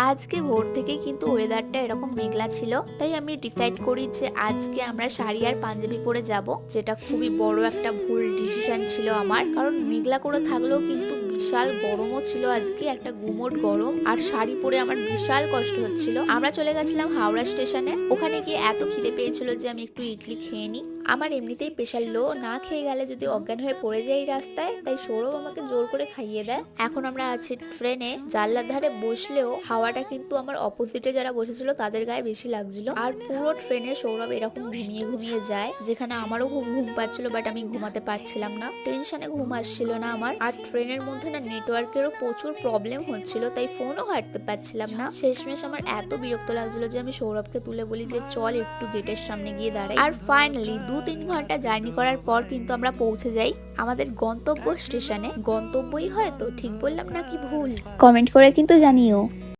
আজকে ভোর থেকে কিন্তু ওয়েদারটা এরকম মেঘলা ছিল, তাই আমি ডিসাইড করি যে আজকে আমরা শাড়ি আর পাঞ্জাবি পরে যাব, যেটা খুবই বড় একটা ভুল ডিসিশন ছিল আমার। কারণ মেঘলা করে থাকলেও কিন্তু বিশাল গরমও ছিল, আজকে একটা গুমোট গরম, আর শাড়ি পরে আমার বিশাল কষ্ট হচ্ছিল। আমরা চলে গেছিলাম হাওড়া স্টেশনে। ওখানে গিয়ে এত খিদে পেয়েছিল যে আমি একটু ইডলি খেয়ে নিই। আমার এমনিতেই প্রেশার লো, না খেয়ে গেলে যদি অজ্ঞান হয়ে পড়ে যাই রাস্তায়, তাই সৌরভ আমাকে জোর করে খাইয়ে দেয়। এখন আমরা আছি ট্রেনে, জানলার ধারে বসলেও হাওয়াটা কিন্তু আমার অপোজিটে যারা বসেছিল তাদের গায়ে বেশি লাগছিল। আর পুরো ট্রেনে সৌরভ এরকম ঘুমিয়ে ঘুমিয়ে যায়, যেখানে আমারও খুব ঘুম পাচ্ছিল, বাট আমি ঘুমাতে পারছিলাম না, টেনশনে ঘুম আসছিল না আমার। আর ট্রেনের মধ্যে না নেটওয়ার্কেরও প্রচুর প্রবলেম হচ্ছিল, তাই ফোনও ঘাটতে পারছিলাম না। শেষমেশ আমার এত বিরক্ত লাগছিল যে আমি সৌরভকে তুলে বলি যে চল একটু গেটের সামনে গিয়ে দাঁড়াই। আর ফাইনালি 2-3 ঘন্টা জার্নি করার পর কিন্তু আমরা পৌঁছে যাই আমাদের গন্তব্য স্টেশনে। গন্তব্যই হয়তো ঠিক বললাম নাকি ভুল, কমেন্ট করে কিন্তু জানিও।